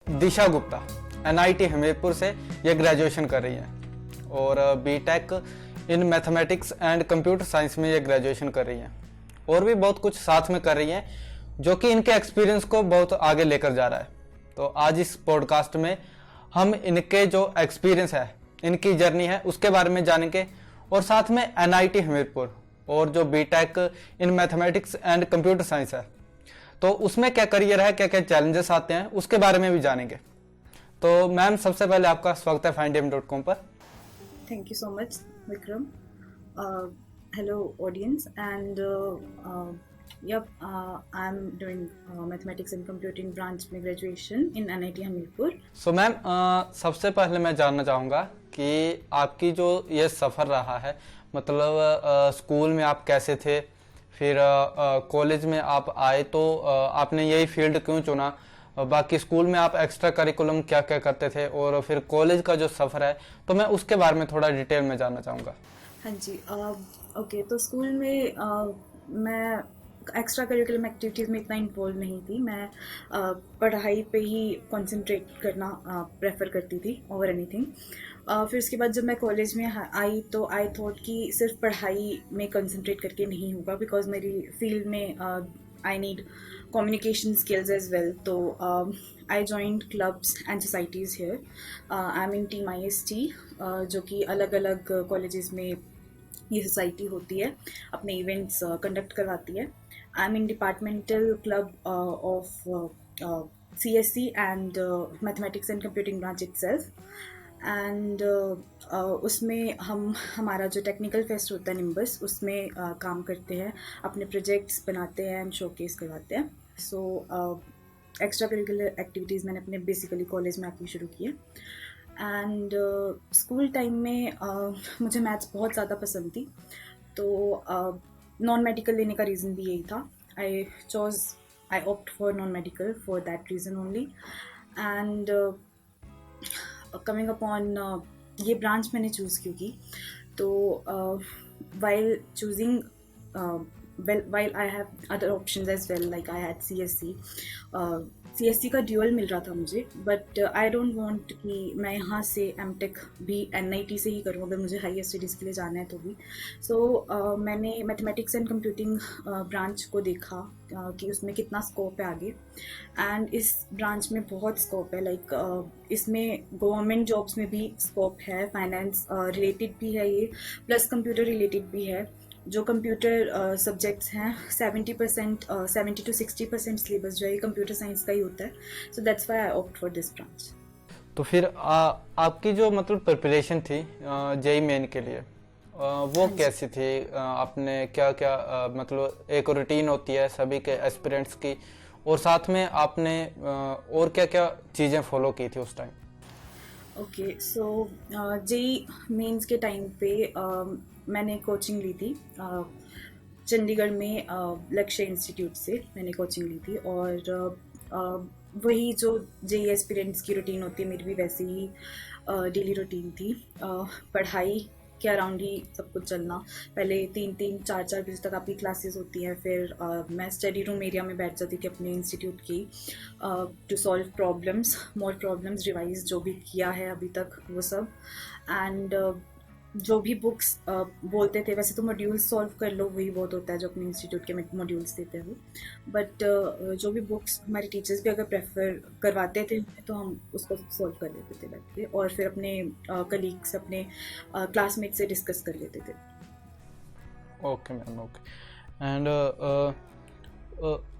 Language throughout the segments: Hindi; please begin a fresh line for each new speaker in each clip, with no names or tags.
दिशा गुप्ता एनआईटी हमीरपुर से ये ग्रेजुएशन कर रही हैं और BTech in mathematics and computer science में ये ग्रेजुएशन कर रही हैं और भी बहुत कुछ साथ में कर रही हैं जो कि इनके एक्सपीरियंस को बहुत आगे लेकर जा रहा है। तो आज इस पॉडकास्ट में हम इनके जो एक्सपीरियंस है, इनकी जर्नी है, उसके बारे में जानेंगे और साथ में एनआईटी हमीरपुर और जो BTech in mathematics and computer science है तो उसमें क्या करियर है, क्या क्या चैलेंजेस आते हैं, उसके बारे में भी जानेंगे। तो मैम, सबसे पहले आपका स्वागत है findm.com पर।
Thank you so much, Vikram. Hello, audience, and I'm doing mathematics and computing branch में graduation in NIT Hamirpur.
So ma'am, सबसे पहले मैं जानना चाहूँगा कि आपकी जो ये सफ़र रहा है, मतलब स्कूल में आप कैसे थे, फिर कॉलेज में आप आए तो आपने यही फील्ड क्यों चुना, बाकी स्कूल में आप एक्स्ट्रा करिकुलम क्या क्या करते थे, और फिर कॉलेज का जो सफ़र है तो मैं उसके बारे में थोड़ा डिटेल में जानना चाहूँगा।
हाँ जी, ओके। तो स्कूल में मैं एक्स्ट्रा करिकुलम एक्टिविटीज़ में इतना इन्वॉल्व नहीं थी। मैं पढ़ाई पे ही कंसंट्रेट करना प्रेफर करती थी ओवर एनीथिंग। फिर उसके बाद जब मैं कॉलेज में आई तो आई थॉट कि सिर्फ पढ़ाई में कंसंट्रेट करके नहीं होगा, बिकॉज मेरी फील्ड में I need communication skills as well. So I joined clubs and societies here. I'm in team IST, जो कि अलग अलग कॉलेजेस में ये सोसाइटी होती है, अपने इवेंट्स कंडक्ट करवाती है। I'm in departmental club of CSC and mathematics and computing branch itself. And उसमें हमारा जो टेक्निकल फेस्ट होता है निम्बस, उसमें काम करते हैं, अपने प्रोजेक्ट्स बनाते हैं एंड शोकेस करवाते हैं। सो एक्स्ट्रा करिकुलर एक्टिविटीज़ मैंने अपने बेसिकली कॉलेज में आके शुरू किए। एंड स्कूल टाइम में मुझे मैथ्स बहुत ज़्यादा पसंद थी, तो नॉन मेडिकल लेने का रीज़न भी यही था। आई opt for non medical for that reason only. And coming upon ये ब्रांच मैंने चूज़ क्यों की, तो while choosing while I have other options as well, like I had CSC. CSC का ड्यूअल मिल रहा था मुझे, बट आई डोंट वांट कि मैं यहाँ से एमटेक भी NIT से ही करूँ अगर मुझे हायर स्टडीज़ के लिए जाना है तो भी। सो मैंने मैथमेटिक्स एंड कंप्यूटिंग ब्रांच को देखा कि उसमें कितना स्कोप है आगे, एंड इस ब्रांच में बहुत स्कोप है। लाइक इसमें गवर्नमेंट जॉब्स में भी स्कोप है, फाइनेंस रिलेटेड भी है ये, प्लस कंप्यूटर रिलेटेड भी है। जो कंप्यूटर सब्जेक्ट्स हैं 70% to 60% सिलेबस जो है कंप्यूटर साइंस का ही होता है। So that's why I opt for this branch.
तो फिर आपकी जो मतलब प्रिपरेशन थी जेई मेन के लिए, वो कैसी थी? आपने क्या क्या मतलब एक रूटीन होती है सभी के एस्पिरेंट्स की, और साथ में आपने और क्या क्या चीज़ें फॉलो की थी उस टाइम?
ओके, सो जेई मेंस के टाइम पे मैंने कोचिंग ली थी चंडीगढ़ में, लक्ष्य इंस्टीट्यूट से मैंने कोचिंग ली थी। और वही जो जेई एस्पिरेंट्स की रूटीन होती है, मेरी भी वैसे ही डेली रूटीन थी। पढ़ाई के अराउंड ही सब कुछ चलना। पहले 3-4 बजे तक आपकी क्लासेस होती हैं, फिर मैं स्टडी रूम एरिया में बैठ जाती थी अपने इंस्टीट्यूट की, to solve problems, more problems, revise जो भी किया है अभी तक वो सब। एंड जो भी बुक्स बोलते थे, वैसे तो मॉड्यूल्स सॉल्व कर लो वही बहुत होता है जो अपने इंस्टीट्यूट के मॉड्यूल्स देते हैं वो, बट जो भी बुक्स हमारे टीचर्स भी अगर प्रेफर करवाते थे तो हम उसको सॉल्व कर लेते थे बैठ के, और फिर अपने कलीग्स, अपने क्लासमेट से डिस्कस कर लेते थे।
Okay ma'am, okay. एंड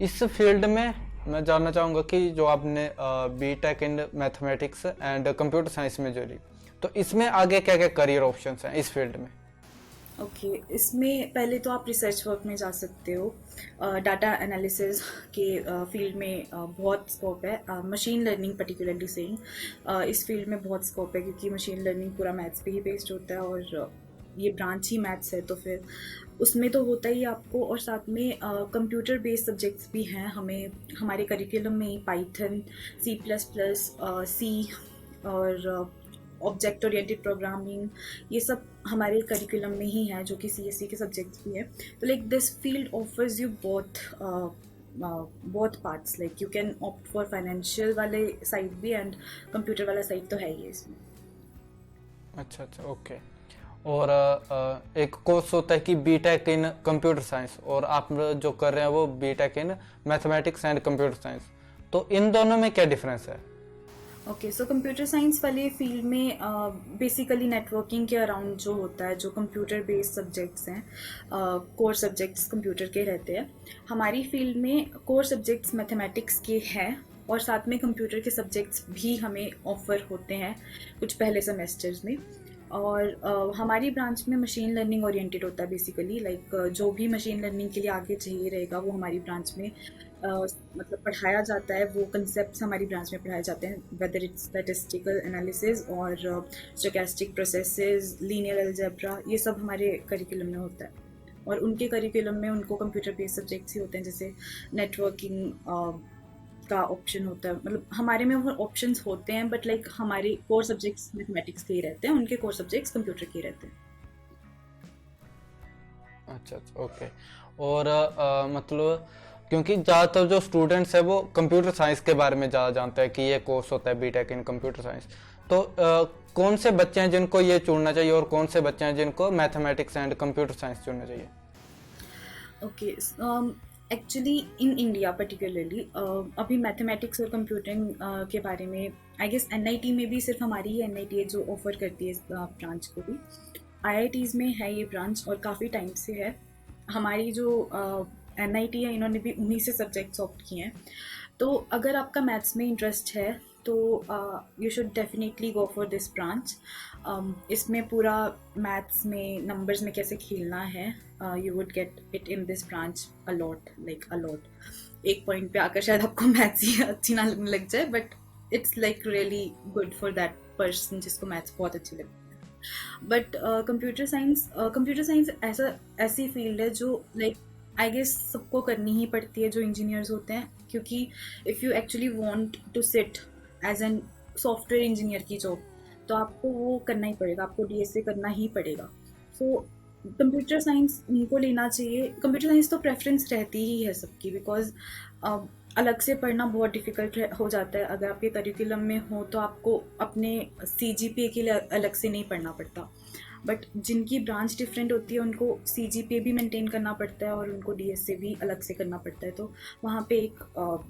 इस फील्ड में मैं जानना चाहूँगा कि जो आपने BTech in mathematics and computer science में जो ली, तो इसमें आगे क्या क्या करियर ऑप्शंस हैं इस फील्ड में?
ओके, इसमें पहले तो आप रिसर्च वर्क में जा सकते हो। डाटा एनालिसिस के फील्ड में बहुत स्कोप है। मशीन लर्निंग पर्टिकुलरली सेइंग, इस फील्ड में बहुत स्कोप है, क्योंकि मशीन लर्निंग पूरा मैथ्स पे ही बेस्ड होता है और ये ब्रांच ही मैथ्स है, तो फिर उसमें तो होता ही आपको। और साथ में कंप्यूटर बेस्ड सब्जेक्ट्स भी हैं हमें, हमारे करिकुलम में ही पाइथन, C++, सी और ऑब्जेक्ट ओरिएंटेड प्रोग्रामिंग, ये सब हमारे करिकुलम में ही है, जो कि CSC के सब्जेक्ट्स भी है। तो like this field offers you both both parts, like you can opt for financial वाले साइड भी एंड कंप्यूटर वाला साइड तो है ही है इसमें।
अच्छा अच्छा, ओके। और एक कोर्स होता है कि बीटेक इन कंप्यूटर साइंस, और आप जो कर रहे हैं वो BTech in mathematics and computer science, तो इन दोनों में क्या डिफरेंस है?
ओके, सो कंप्यूटर साइंस वाले फील्ड में बेसिकली नेटवर्किंग के अराउंड जो होता है, जो कंप्यूटर बेस्ड सब्जेक्ट्स हैं, कोर सब्जेक्ट्स कंप्यूटर के रहते हैं। हमारी फील्ड में कोर सब्जेक्ट्स मैथमेटिक्स के हैं और साथ में कंप्यूटर के सब्जेक्ट्स भी हमें ऑफर होते हैं कुछ पहले सेमेस्टर्स में। और हमारी ब्रांच में मशीन लर्निंग ओरिएंटेड होता है बेसिकली, लाइक जो भी मशीन लर्निंग के लिए आगे चाहिए रहेगा वो हमारी ब्रांच में मतलब पढ़ाया जाता है। वो कंसेप्ट्स हमारी ब्रांच में पढ़ाए जाते हैं, वेदर इट्स स्टैटिस्टिकल एनालिसिस और स्टोचैस्टिक प्रोसेसेस, लीनियर अलजेब्रा, ये सब हमारे करिकुलम में होता है। और उनके करिकुलम में उनको कंप्यूटर बेस्ड सब्जेक्ट्स ही होते हैं, जैसे नेटवर्किंग का ऑप्शन होता है। मतलब हमारे में वो ऑप्शंस होते हैं, बट लाइक हमारे कोर सब्जेक्ट्स मैथमेटिक्स के ही रहते हैं, उनके कोर सब्जेक्ट्स कंप्यूटर के ही रहते हैं।
अच्छा अच्छा, ओके। और मतलब क्योंकि ज़्यादातर जो स्टूडेंट्स है वो कंप्यूटर साइंस के बारे में ज़्यादा जानते हैं कि ये कोर्स होता है बीटेक इन कंप्यूटर साइंस, तो कौन से बच्चे हैं जिनको ये चुनना चाहिए और कौन से बच्चे हैं जिनको मैथमेटिक्स एंड कंप्यूटर साइंस चुनना चाहिए?
Okay, actually in India particularly अभी मैथमेटिक्स और कंप्यूटिंग के बारे में आई गेस एनआईटी में भी सिर्फ हमारी ही एनआईटी है जो ऑफर करती है इस ब्रांच को भी। आईआईटीज़ में है ये ब्रांच और काफ़ी टाइम से है। हमारी जो एनआईटी है इन्होंने भी उन्हीं से सब्जेक्ट्स ऑप्ट किए हैं। तो अगर आपका मैथ्स में इंटरेस्ट है तो you should definitely go for this branch. इसमें पूरा मैथ्स में नंबर्स में कैसे खेलना है, you would get it in this branch a lot, like a lot. एक पॉइंट पे आकर शायद आपको मैथ्स ही अच्छी ना लगने लग जाए, but it's like really good for that person जिसको मैथ्स बहुत अच्छी लगती है। बट कंप्यूटर साइंस ऐसी फील्ड है जो लाइक आई गेस सबको करनी ही पड़ती है जो इंजीनियर्स होते हैं, क्योंकि if you actually want to sit as an software engineer की जॉब तो आपको वो करना ही पड़ेगा, आपको डीएसए करना ही पड़ेगा। सो कंप्यूटर साइंस उनको लेना चाहिए। कंप्यूटर साइंस तो प्रेफरेंस रहती ही है सबकी, बिकॉज अलग से पढ़ना बहुत डिफ़िकल्ट हो जाता है। अगर आपके करिकुलम में हो तो आपको अपने सीजीपीए के लिए अलग से नहीं पढ़ना पड़ता, बट जिनकी ब्रांच डिफरेंट होती है उनको सीजीपीए भी मेंटेन करना पड़ता है और उनको डीएसए भी अलग से करना पड़ता है, तो वहाँ पे एक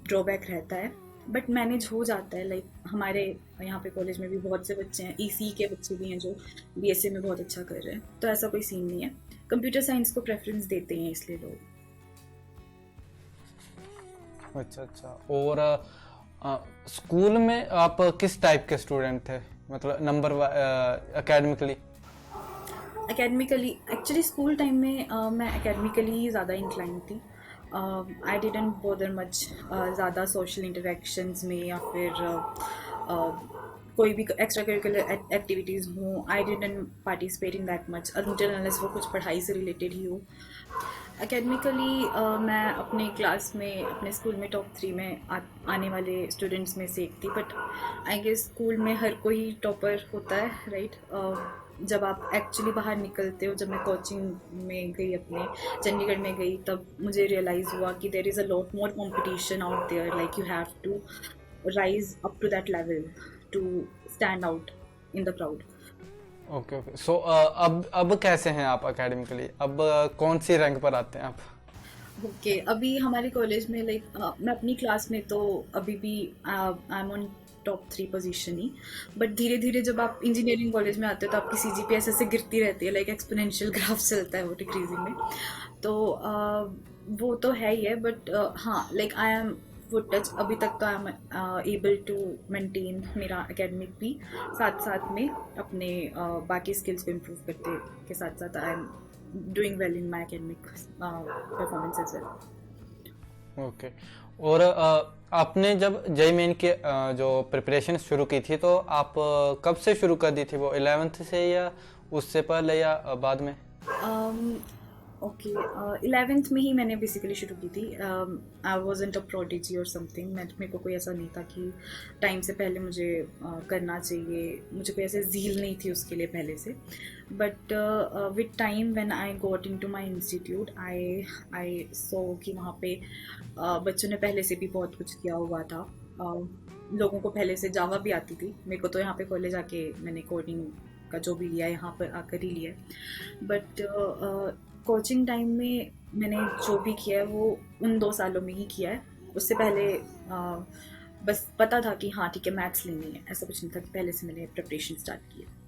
ड्रॉबैक रहता है, बट मैनेज हो जाता है। लाइक हमारे यहाँ पे कॉलेज में भी बहुत से बच्चे हैं, ईसी के बच्चे भी हैं जो बीएसए में बहुत अच्छा कर रहे हैं, तो ऐसा कोई सीन नहीं है। कंप्यूटर साइंस को प्रेफरेंस देते हैं इसलिए लोग।
अच्छा अच्छा। और स्कूल में आप किस टाइप के स्टूडेंट थे, मतलब number academically?
Academically actually school time में मैं एकेडमिकली ही ज़्यादा इंक्लाइन थी। आई डिडंट बॉदर मच ज़्यादा सोशल इंटरेक्शंस में या फिर कोई भी एक्स्ट्रा करिकुलर एक्टिविटीज़ हों। I didn't participate in that much until unless वो कुछ पढ़ाई से रिलेटेड ही हो। एकेडमिकली मैं अपने क्लास में अपने स्कूल में टॉप 3 में आने वाले स्टूडेंट्स में से एक थी, बट आई गेस स्कूल में हर कोई टॉपर होता है, राइट? जब आप एक्चुअली बाहर निकलते हो, जब मैं कोचिंग में गई अपने चंडीगढ़ में गई, तब मुझे रियलाइज़ हुआ कि there is a lot more competition out there, like you have to rise up to that level to stand out in the crowd.
Okay okay. So अब कैसे हैं आप एकेडमिकली? अब कौन सी रैंक पर आते हैं आप?
ओके, अभी हमारे कॉलेज में लाइक मैं अपनी क्लास में तो अभी भी I am on top 3 position he, but धीरे धीरे जब आप इंजीनियरिंग कॉलेज में आते हो तो आपकी सीजीपीए ऐसे गिरती रहती है, लाइक एक्सपोनेंशियल ग्राफ चलता है वो डिक्रीजिंग में, तो वो तो है ही है। बट हाँ, like I am would touch अभी तक तो I am able to maintain मेरा एकेडमिक भी, साथ साथ में अपने बाकी स्किल्स को इम्प्रूव करते के साथ साथ I am doing well in my academic performance as well.
Okay. और आपने जब जेईई मेन के जो प्रिपरेशन शुरू की थी तो आप कब से शुरू कर दी थी वो, 11th से या उससे पहले या बाद में?
ओके, 11th में ही मैंने बेसिकली शुरू की थी। आई वॉजेंट अ प्रोडिजी और समथिंग। मेरे को कोई ऐसा नहीं था कि टाइम से पहले मुझे करना चाहिए, मुझे कोई ऐसे झील नहीं थी उसके लिए पहले से। But with time when I got into my institute, I saw कि वहाँ पे बच्चों ने पहले से भी बहुत कुछ किया हुआ था। लोगों को पहले से जावा भी आती थी। मेरे को तो यहाँ पे कॉलेज आके मैंने कोडिंग का जो भी लिया है यहाँ पर आकर ही लिया है। बट कोचिंग टाइम में मैंने जो भी किया है वो उन 2 सालों में ही किया है। उससे पहले बस पता था कि हाँ ठीक है मैथ्स लेनी है, ऐसा कुछ नहीं था कि पहले से मैंने प्रिपरेशन स्टार्ट की है।